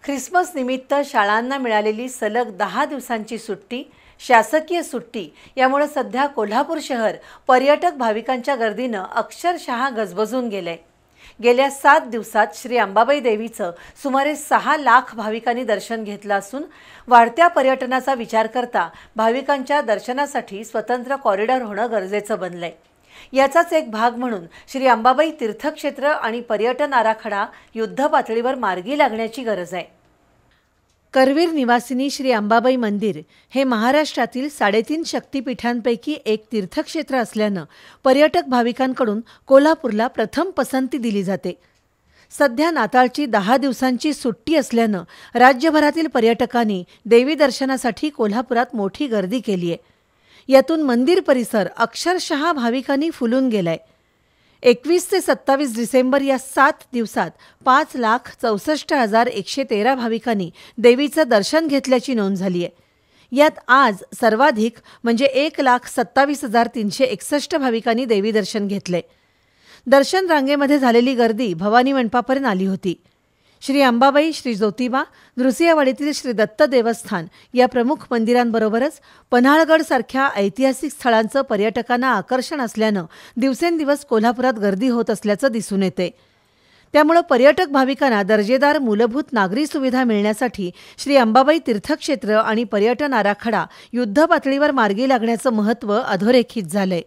Christmas निमित्त शाळांना मिळालेली सलग 10 दिवसांची सुट्टी, शासकीय सुट्टी यामुळे सध्या कोल्हापूर शहर पर्यटक भाविकांच्या गर्दीनं अक्षरशः गजबजून गेले। गेल्या 7 दिवसात श्री अंबाबाई देवीचं सुमारे 6 लाख भाविकांनी दर्शन घेतलं असून वाढत्या पर्यटनाचा विचार करता भाविकांच्या दर्शनासाठी स्वतंत्र कॉरिडॉर होणं गरजेचं बनलंय। याचाच एक भाग म्हणून श्री अंबाबाई तीर्थक्षेत्र आणि पर्यटन आराखडा युद्धपातळीवर मार्गी लागण्याची गरज आहे। करवीर निवासिनी श्री अंबाबाई मंदिर हे महाराष्ट्रातील 3.5 शक्तिपीठांपैकी एक तीर्थक्षेत्र असल्यानं पर्यटक भाविकांकडून कोल्हापूरला प्रथम पसंती दिली जाते। सध्या नाताळची 10 दिवसांची सुट्टी असल्यानं राज्यभरातील पर्यटकांनी देवी दर्शनासाठी कोल्हापुरात मोठी गर्दी केली आहे। यातून मंदिर परिसर अक्षरशः भाविकांनी फुलून गेलाय। 21 ते 27 डिसेंबर या 7 दिवसात 5,64,113 भाविकांनी देवीचं दर्शन घेतल्याची नोंद झाली आहे। यात आज सर्वाधिक म्हणजे 1,27,361 भाविकांनी देवी दर्शन घेतले। दर्शन रांगेमध्ये झालेली गर्दी भवानी मंडपापर्यंत आली होती। श्री अंबाबाई, श्री ज्योतिबा, नृसिंहवाडीतील श्री दत्त देवस्थान या प्रमुख मंदिरांबरोबरच पन्हाळगड सारख्या ऐतिहासिक स्थळांचं पर्यटकांना आकर्षण असल्यानं दिवसेंदिवस कोल्हापुरात गर्दी होत असल्याचं दिसून येते। त्यामुळे पर्यटक भाविकांना दर्जेदार मूलभूत नागरी सुविधा मिळण्यासाठी श्री अंबाबाई तीर्थक्षेत्र आणि पर्यटन आराखडा युद्धपातळीवर मार्गी लागण्याचं महत्त्व अधोरेखित झालंय।